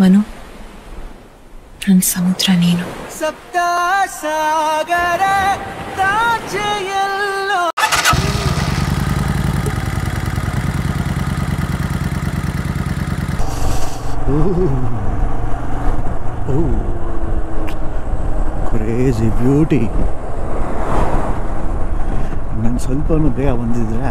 ಮನು, ನನ್ನ ಸಮುದ್ರ ನೀನು. ಸಪ್ತ ಸಾಗರ ತಾಚೆಯಲ್ಲೋ ಕ್ರೇಜಿ ಬ್ಯೂಟಿ. ನಾನು ಸ್ವಲ್ಪನೂ ಬೇಗ ಬಂದಿದ್ರೆ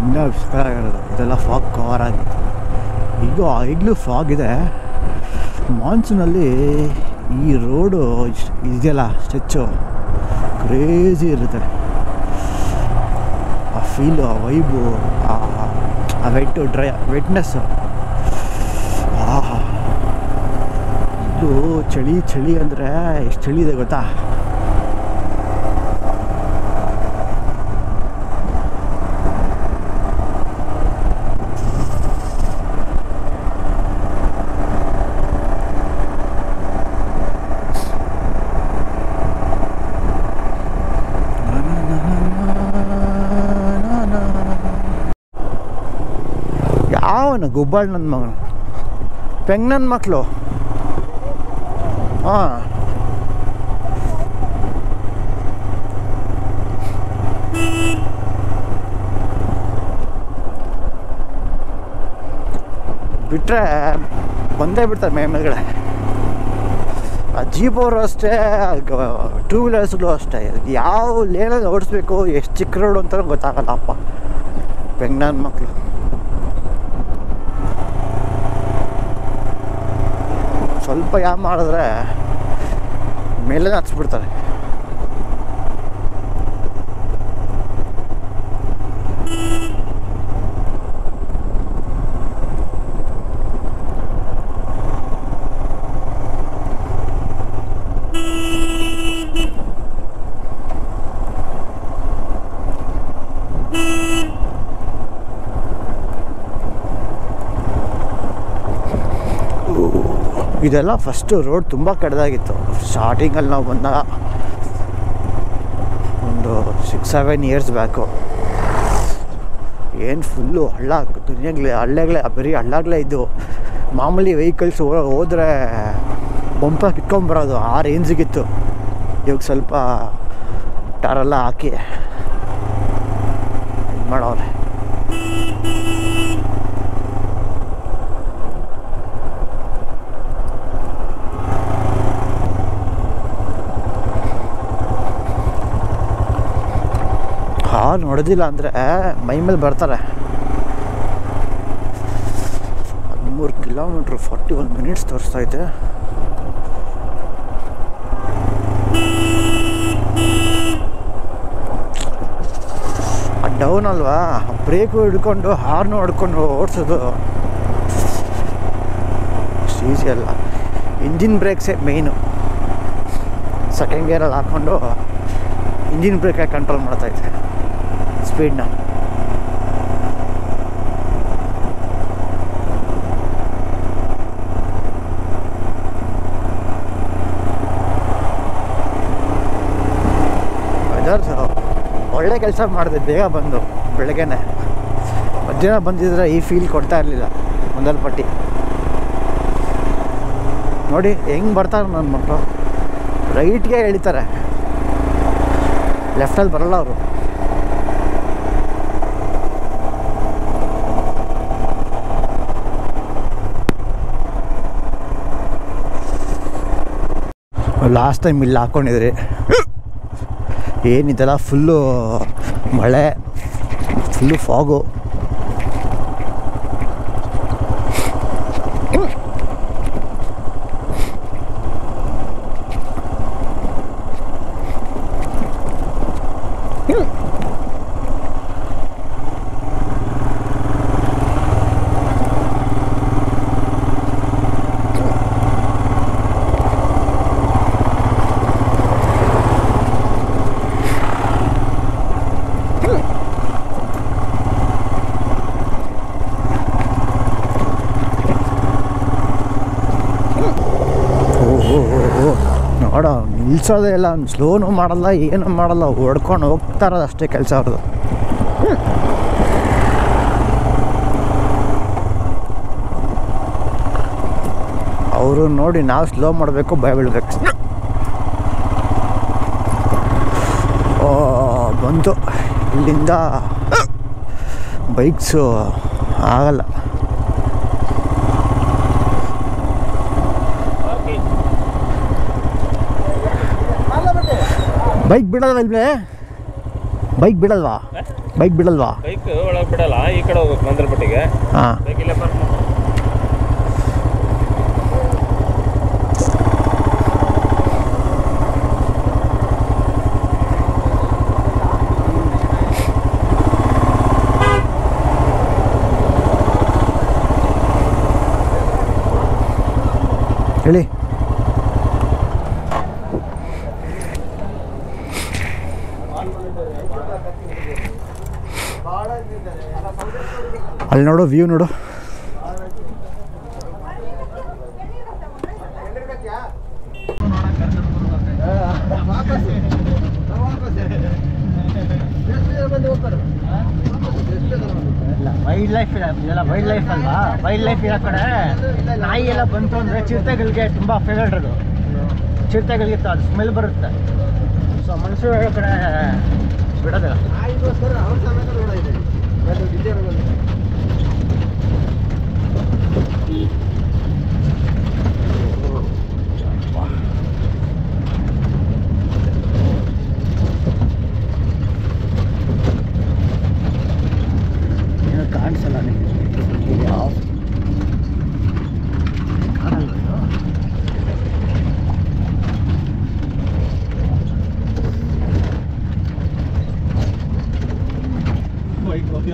ಇನ್ನೂ ಇಷ್ಟ ಆಗಿರೋದು. ಇದೆಲ್ಲ ಫಾಗ್ ಕವರ್ ಆಗಿತ್ತು. ಈಗಲೂ ಫಾಗ್ ಇದೆ. ಮಾನ್ಸೂನಲ್ಲಿ ಈ ರೋಡು ಇದೆಯಲ್ಲ ಸ್ಟ್ರೆಚ್ಚು ಕ್ರೇಜಿ ಇರುತ್ತೆ. ಆ ಫೀಲು, ಆ ವೈಬು, ಆ ವೆಟ್ನೆಸ್ಸು. ಇದು ಚಳಿ ಅಂದರೆ ಎಷ್ಟು ಚಳಿ ಇದೆ ಗೊತ್ತಾ? ಯಾವನು ಗುಬ್ಬಾಳ್ ನನ್ನ ಮಗನು, ಪೆಂಗ್ ನನ್ನ ಮಕ್ಕಳು. ಹಾಂ, ಬಿಟ್ಟರೆ ಬಂದೇ ಬಿಡ್ತಾರೆ ಮೇಲ್ಗಡೆ. ಆ ಜೀಪ್ ಅವರು ಅಷ್ಟೇ, ಟೂ ವೀಲರ್ಸ್ಗಳು ಅಷ್ಟೇ. ಯಾವ ಲೇನಲ್ಲಿ ಓಡಿಸ್ಬೇಕು, ಎಷ್ಟು ಚಿಕ್ಕ ರೋಡು ಅಂತ ಗೊತ್ತಾಗಲ್ಲ ಅಪ್ಪ ಪೆಂಗ್ ನನ್ನ ಮಕ್ಕಳು. ಸ್ವಲ್ಪ ಯಾವ ಮಾಡಿದ್ರೆ ಮೇಲೆ ಹಚ್ಬಿಡ್ತಾರೆ. ಇದೆಲ್ಲ ಫಸ್ಟು ರೋಡ್ ತುಂಬ ಕೆಟ್ಟದಾಗಿತ್ತು. ಸ್ಟಾರ್ಟಿಂಗಲ್ಲಿ ನಾವು ಬಂದಾಗ ಒಂದು 6-7 ಇಯರ್ಸ್ ಬ್ಯಾಕು ಏನು ಫುಲ್ಲು ಹಳ್ಳಗಳೇ ಬರೀ ಹಳ್ಳಗಳೇ ಇದ್ದು. ಮಾಮೂಲಿ ವೆಹಿಕಲ್ಸ್ ಹೋದರೆ ಬಂಪ ಕಿತ್ಕೊಂಬರೋದು, ಆ ರೇಂಜಿಗಿತ್ತು. ಇವಾಗ ಸ್ವಲ್ಪ ಟಾರೆಲ್ಲ ಹಾಕಿ ಇದು ಮಾಡೋರೆ. ನೋಡೋದಿಲ್ಲ ಅಂದರೆ ಮೈ ಮೇಲೆ ಬರ್ತಾರೆ. 13 ಕಿಲೋಮೀಟ್ರ್ 41 ಮಿನಿಟ್ಸ್ ತೋರಿಸ್ತೈತೆ. ಡೌನ್ ಅಲ್ವಾ, ಬ್ರೇಕು ಹಿಡ್ಕೊಂಡು ಹಾರ್ನು ಹೊಡ್ಕೊಂಡು ಓಡಿಸೋದು ಅಷ್ಟು ಈಸಿ ಅಲ್ಲ. ಇಂಜಿನ್ ಬ್ರೇಕ್ಸೇ ಮೇಯ್ನು. ಸೆಕೆಂಡ್ ಗೇರಲ್ಲಿ ಹಾಕ್ಕೊಂಡು ಇಂಜಿನ್ ಬ್ರೇಕಾಗಿ ಕಂಟ್ರೋಲ್ ಮಾಡ್ತೈತೆ ಸ್ಪೀಡ್ನ. ವೆದರ್ಸ್ ಒಳ್ಳೆ ಕೆಲಸ ಮಾಡಿದೆ, ಬೇಗ ಬಂದು ಬೆಳಗ್ಗೆನೆ. ಮಧ್ಯಾಹ್ನ ಬಂದಿದ್ರೆ ಈ ಫೀಲ್ ಕೊಡ್ತಾ ಇರಲಿಲ್ಲ ಒಂದಲ್ಲಿ ಪಟ್ಟಿ. ನೋಡಿ ಹೆಂಗೆ ಬರ್ತಾರೆ ನನ್ನ ಮಕ್ಕಳು, ರೈಟ್ಗೆ ಎಳಿತಾರೆ, ಲೆಫ್ಟಲ್ಲಿ ಬರಲ್ಲ ಅವರು. ಲಾಸ್ಟ್ ಟೈಮ್ ಇಲ್ಲಿ ಹಾಕ್ಕೊಂಡಿದ್ರಿ, ಏನಿದೆಲ್ಲ ಫುಲ್ಲು ಮಳೆ, ಫುಲ್ಲು ಫಾಗು. ನೋಡ ನಿಲ್ಸೋದೇ ಇಲ್ಲ, ಸ್ಲೋನು ಮಾಡಲ್ಲ, ಏನು ಮಾಡಲ್ಲ, ಹೊಡ್ಕೊಂಡು ಹೋಗ್ತಾರದು ಅಷ್ಟೇ ಕೆಲಸ ಅವ್ರದ್ದು. ಅವರು ನೋಡಿ ನಾವು ಸ್ಲೋ ಮಾಡಬೇಕು, ಭಯ ಬೀಳಬೇಕು. ಬಂತು ಇಲ್ಲಿಂದ ಬೈಕ್ಸು ಆಗಲ್ಲ. ಬೈಕ್ ಬಿಡಲ್ವಾ ಇಲ್ಲೇ? ಬೈಕ್ ಬಿಡಲ್ವಾ? ಬೈಕ್ ಬಿಡಲ್ವಾ? ಬೈಕ್ ಒಳಗೆ ಬಿಡಲ್ಲ, ಈ ಕಡೆ ಹೋಗ್ಬೇಕು ಮಂದರಪಟ್ಟಿಗೆ. ಹಾಂ, ಬೈಕ್ ಇಲ್ಲೇ ಪಾರ್ಕ್ ಮಾಡಿ. ಹೇಳಿ. ಅಲ್ಲಿ ನೋಡು, ವ್ಯೂ ನೋಡು. ವೈಲ್ಡ್ ಲೈಫ್ ಇದೆಲ್ಲ ವೈಲ್ಡ್ ಲೈಫ್ ಅಲ್ವಾ? ವೈಲ್ಡ್ ಲೈಫ್ ಇರೋ ಕಡೆ ನಾಯಿ ಎಲ್ಲ ಬಂತು ಅಂದರೆ ಚಿರತೆಗಳಿಗೆ ತುಂಬ ಫೇವರೇಟ್ ಅದು. ಚಿರತೆಗಳಿಗೆ ಅದು ಸ್ಮೆಲ್ ಬರುತ್ತೆ. ಸೊ ಮನುಷ್ಯರು ಹೇಳೋ ಕಡೆ ಬಿಡೋದಿಲ್ಲ. ಏನೋ ಕಾಣಿಸಲ್ಲ ನಿಮಗೆ ಯಾವ ಕಾಣಲ್ಲ.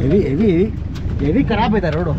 ಹೆವಿ ಹೆವಿ ಹೆವಿ ಖರಾಬ್ ಇದೆ ರೋಡು.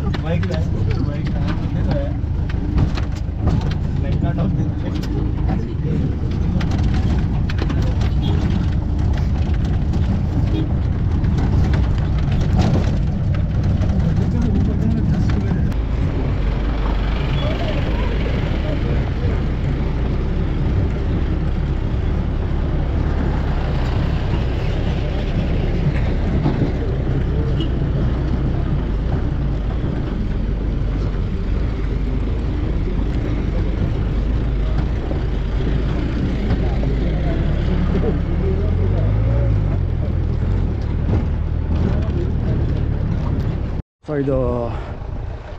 ಸೊ ಇದು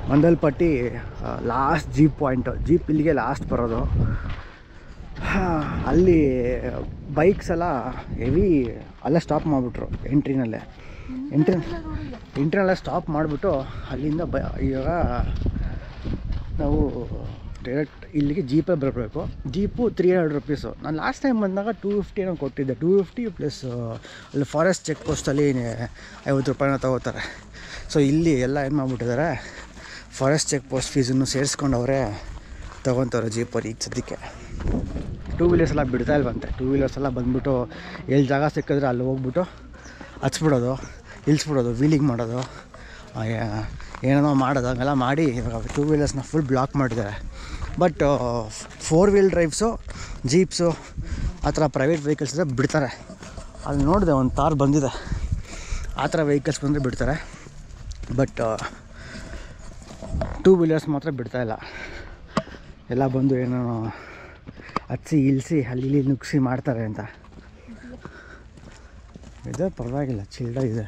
ಮಂದಲ್ಪಟ್ಟಿ ಲಾಸ್ಟ್ ಜೀಪ್ ಪಾಯಿಂಟು. ಜೀಪ್ ಇಲ್ಲಿಗೆ ಲಾಸ್ಟ್ ಬರೋದು. ಅಲ್ಲಿ ಬೈಕ್ಸ್ ಎಲ್ಲ ಹೆವಿ ಅಲ್ಲೇ ಸ್ಟಾಪ್ ಮಾಡಿಬಿಟ್ರು. ಎಂಟ್ರಿನಲ್ಲೇ ಸ್ಟಾಪ್ ಮಾಡಿಬಿಟ್ಟು ಅಲ್ಲಿಂದ ಇವಾಗ ನಾವು ಡೈರೆಕ್ಟ್ ಇಲ್ಲಿಗೆ ಜೀಪೇ ಬರಬೇಕು. Jeep 300 rupees. ನಾನು ಲಾಸ್ಟ್ ಟೈಮ್ ಬಂದಾಗ 250 ಏನೋ ಕೊಟ್ಟಿದ್ದೆ. 250 ಪ್ಲಸ್ ಅಲ್ಲಿ ಫಾರೆಸ್ಟ್ ಚೆಕ್ ಪೋಸ್ಟಲ್ಲಿ 50 ರೂಪಾಯಿನ ತೊಗೋತಾರೆ. ಸೊ ಇಲ್ಲಿ ಎಲ್ಲ ಏನು ಮಾಡಿಬಿಟ್ಟಿದ್ದಾರೆ, ಫಾರೆಸ್ಟ್ ಚೆಕ್ ಪೋಸ್ಟ್ ಫೀಸನ್ನು ಸೇರಿಸ್ಕೊಂಡವರೇ ತೊಗೊತಾರೆ ಜೀಪಲ್ಲಿ ಈಗ ಸದ್ಯಕ್ಕೆ. 2 ವೀಲರ್ಸ್ ಎಲ್ಲ ಬಿಡ್ತಾ ಇಲ್ವಂತೆ. 2 ವೀಲರ್ಸ್ ಎಲ್ಲ ಬಂದ್ಬಿಟ್ಟು ಎಲ್ಲಿ ಜಾಗ ಸಿಕ್ಕಿದ್ರೆ ಅಲ್ಲಿ ಹೋಗ್ಬಿಟ್ಟು ಹಚ್ಬಿಡೋದು, ಇಳಿಸ್ಬಿಡೋದು, ವೀಲಿಂಗ್ ಮಾಡೋದು, ಏನೇನೋ ಮಾಡೋದು, ಹಂಗೆಲ್ಲ ಮಾಡಿ ಇವಾಗ 2 ವೀಲರ್ಸ್ನ ಫುಲ್ ಬ್ಲಾಕ್ ಮಾಡಿದ್ದಾರೆ. ಬಟ್ 4 ವೀಲ್ ಡ್ರೈವ್ಸು, ಜೀಪ್ಸು ಆ ಥರ ಪ್ರೈವೇಟ್ ವೆಹಿಕಲ್ಸ್ ಇದ್ದರೆ ಬಿಡ್ತಾರೆ. ಅಲ್ಲಿ ನೋಡಿದೆ ಒಂದು ತಾರ್ ಬಂದಿದೆ, ಆ ಥರ ವೆಹಿಕಲ್ಸ್ ಬಂದರೆ ಬಿಡ್ತಾರೆ. ಬಟ್ 2 ವೀಲರ್ಸ್ ಮಾತ್ರ ಬಿಡ್ತಾಯಿಲ್ಲ. ಎಲ್ಲ ಬಂದು ಏನೋ ಹಚ್ಚಿ ಇಳಿಸಿ ಅಲ್ಲಿ ಇಲ್ಲಿ ನುಗ್ಸಿ ಮಾಡ್ತಾರೆ ಅಂತ. ವೆದರ್ ಪರವಾಗಿಲ್ಲ, ಚಿಲ್ಡಾಗಿದೆ.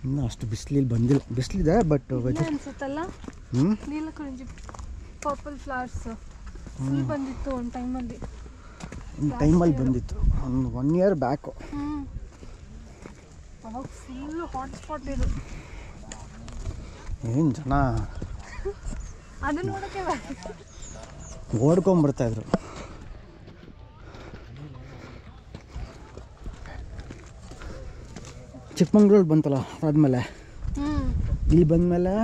ಇನ್ನೂ ಅಷ್ಟು ಬಿಸಿಲಿಲ್ಲಿ ಬಂದಿಲ್ಲ. ಬಿಸಿಲಿದೆ ಬಟ್ ಅನ್ಸುತ್ತಲ್ಲ. ಪರ್ಪಲ್ ಫ್ಲವರ್ಸ್ ಬಂದಿತ್ತು ಒಂದು ಟೈಮಲ್ಲಿ ಬಂದಿತ್ತು. ಒಂದು 1 year back. Full hot spot ಇದು. ಏನು ಜನ ಅದು ನೋಡೋಕ್ಕೆ ಓಡ್ಕೊಂಬರ್ತಾಯಿದ್ರು. ಚಿಕ್ಕಮಂಗ್ಳೂರು ಬಂತಲ್ಲ, ಆದಮೇಲೆ ಇಲ್ಲಿ ಬಂದಮೇಲೆ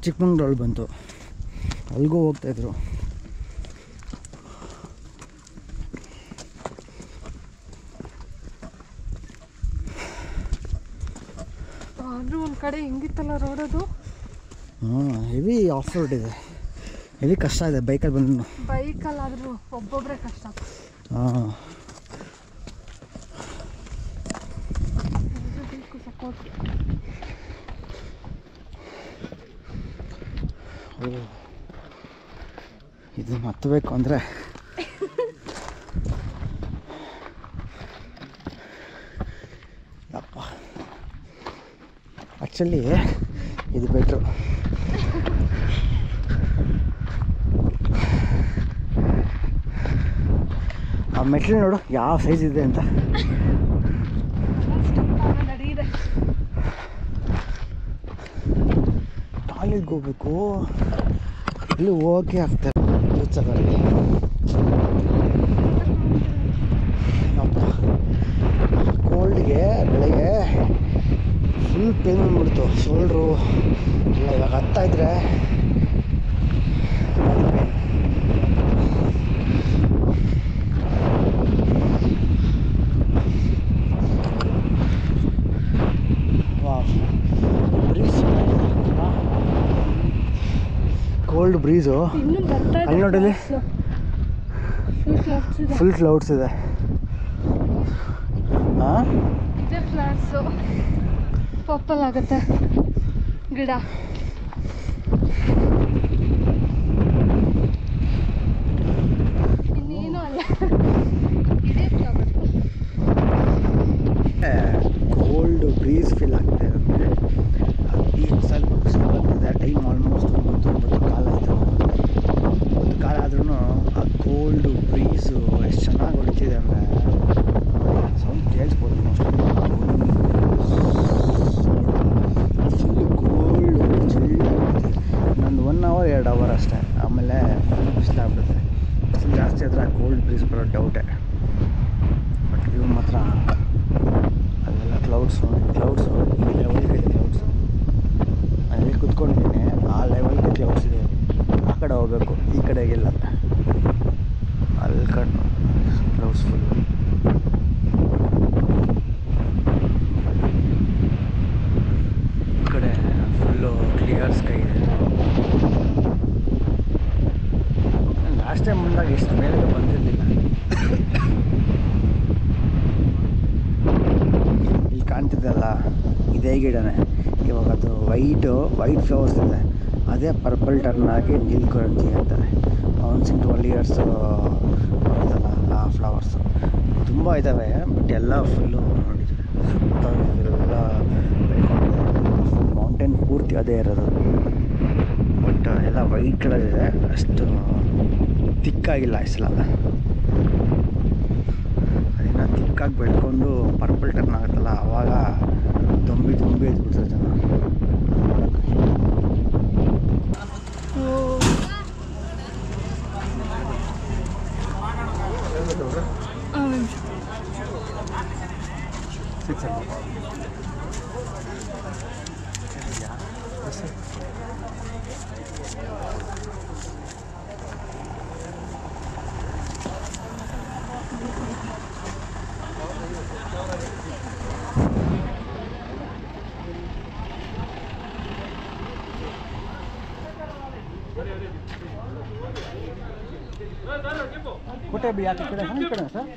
ಚಿಕ್ಕಮಂಗ್ಳೂರು ಬಂತು. ಅಲ್ಲಿಗೂ ಹೋಗ್ತಾಯಿದ್ರು. ಆದರೂ ಒಂದು ಕಡೆ ಹೆಂಗಿತ್ತಲ್ಲ ರೋಡದು. ಹೆವಿ ಆಫ್ ರೋಡ್ ಇದೆ, ಹೆವಿ ಕಷ್ಟ ಇದೆ ಬೈಕಲ್ಲಿ ಬಂದು. ಬೈಕಲ್ಲಾದರೂ ಒಬ್ಬೊಬ್ಬರೇ ಕಷ್ಟ. ಇದು ಹತ್ತಬೇಕು ಅಂದರೆ ಅಪ್ಪ ಆ್ಯಕ್ಚುಲಿ ಇದು ಬೆಟ್ರು. ಆ ಮೆಟ್ಲು ನೋಡು ಯಾವ ಸೈಜ್ ಇದೆ ಅಂತ. ಟಾಯ್ಲೆಟ್ಗೆ ಹೋಗ್ಬೇಕು, ಇಲ್ಲಿ ಹೋಗಕ್ಕೆ ಆಗ್ತಾರೆ ಬೀಚಲ್ಲಿ. ಅಪ್ಪ ಕೋಲ್ಡ್ಗೆ ಬೆಳಗ್ಗೆ ಫುಲ್ ಪೇನ್ ಬಂದ್ಬಿಡ್ತು ಶೋಲ್ಡ್ರು ಎಲ್ಲ. ಇವಾಗ ಹತ್ತಾಯಿದ್ರೆ ಕೋಲ್ಡ್ ಬ್ರೀಸು. ಅಲ್ಲಿ ನೋಡಲಿ ಫುಲ್ ಕ್ಲೌಡ್ಸ್ ಇದೆ. ಹಾಂ ಇದೆ ಫ್ಲಾಟ್ಸು ಪರ್ಪಲ್ ಆಗುತ್ತೆ ಗಿಡ. ಇನ್ನೇನು ಅಲ್ಲ, ಇದೇ ಫ್ಲವರ್. ಕೋಲ್ಡ್ ಬ್ರೀಸ್ ಫೀಲ್ ಆಗ್ತಿದೆ ನಮಗೆ. ಈಗ ಸ್ವಲ್ಪ ಬಿಸಿಲು ಬರ್ತಿದೆ. ಟೈಮ್ ಆಲ್ಮೋಸ್ಟ್ 9 ಕಾಲ ಆಯಿತು. 9 ಕಾಲ ಆದ್ರೂ ಆ ಕೋಲ್ಡ್ ಬ್ರೀಸು ಎಷ್ಟು ಚೆನ್ನಾಗಿ ಹೊಡಿತಿದೆ ಅಂದರೆ ಸೌಂಡ್ ಕೇಳಿಸ್ಬೋದು. ಫುಲ್ಲು ಕೋಲ್ಡ್ ಚಿಲ್ಲಾಗುತ್ತೆ. ಇನ್ನೊಂದು 1 ಅವರ್ 2 ಅವರ್ ಅಷ್ಟೇ, ಆಮೇಲೆ ಫುಲ್ ಬಿಸಿಲಾಗ್ಬಿಡುತ್ತೆ. ಬಿಸಿಲು ಜಾಸ್ತಿ ಆದರೆ ಕೋಲ್ಡ್ ಬ್ರೀಸ್ ಬರೋ ಡೌಟೇ. ಬಟ್ ವ್ಯೂ ಮಾತ್ರ ಅಲ್ಲೆಲ್ಲ ಕ್ಲೌಡ್ಸು ಈ ಲೆವೆಲ್ಗೆ ಇದೆ ಕ್ಲೌಡ್ಸು. ಅಲ್ಲಿ ಕುತ್ಕೊಂಡಿದ್ದೀನಿ, ಆ ಲೆವೆಲ್ಗೆ ಕ್ಲೌಡ್ಸ್ ಇದೆ. ಆ ಕಡೆ ಹೋಗ್ಬೇಕು, ಈ ಕಡೆಗಿಲ್ಲ. ಅಲ್ಲಿ ಕಣ್ಣು ಕ್ಲೌಡ್ಸ್ ಫುಲ್ಲು. ಈ ಕಡೆ ಫುಲ್ಲು ಕ್ಲಿಯರ್ ಸ್ಕೈ ಇದೆ. ಲಾಸ್ಟ್ ಟೈಮ್ ಬಂದಾಗ ಇಷ್ಟು ಮೇಲೆ ಬಂದಿರಲಿಲ್ಲ. ಇಲ್ಲಿ ಕಾಣ್ತಿದ್ದಲ್ಲ ಇದೇ ಗಿಡನೇ. ಇವಾಗ ಅದು ವೈಟ್ ಫ್ಲವರ್ಸ್ ಇದೆ, ಅದೇ ಪರ್ಪಲ್ ಟರ್ನ್ ಆಗಿ ನೀಲ್ಕರಂಜಿ ಅಂತಾರೆ. 12 years ಬರುತ್ತಲ್ಲ ಆ ಫ್ಲವರ್ಸು ತುಂಬ ಇದ್ದಾವೆ. ಬಟ್ ಎಲ್ಲ ಫುಲ್ಲು ನೋಡಿದರೆ ಸುತ್ತ ಎಲ್ಲ ಬೆಳ್ಕೊಂಡಿದೆ. ಫುಲ್ ಮೌಂಟೇನ್ ಪೂರ್ತಿ ಅದೇ ಇರೋದು. ಬಟ್ ಎಲ್ಲ ವೈಟ್ ಕಲರ್ ಇದೆ, ಅಷ್ಟು ತಿಕ್ಕಾಗಿಲ್ಲ ಈ ಸಲ. ಅದನ್ನು ತಿಕ್ಕಾಗಿ ಬೆಳ್ಕೊಂಡು ಪರ್ಪಲ್ ಟರ್ನ್ ಆಗುತ್ತಲ್ಲ, ಆವಾಗ ತುಂಬಿ ಎದ್ಬಿಡ್ತಾರೆ ಜನ.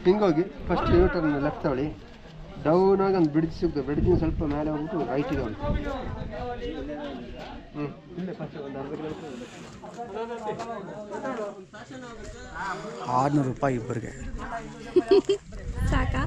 ಹಿಂಗೋಗಿ ಫಸ್ಟ್ ಯೂ ಟರ್ನ್ ಲೆಫ್ಟ್ ತಗೊಳ್ಳಿ. ಡೌನ್ ಆಗಿ ಒಂದು ಬ್ರಿಡ್ಜ್ ಸಿಗ್ತದೆ. ಬ್ರಿಡ್ಜಿನ ಸ್ವಲ್ಪ ಮೇಲೆ ಹೋಗ್ಬಿಟ್ಟು ರೈಟ್ ಇದೆ. ಇಲ್ಲೇ ಫಸ್ಟ್ ಒಂದು 1/2 ಕಿಲೋಮೀಟರ್. ₹600 ಇಬ್ಬರಿಗೆ ಸಾಕಾ?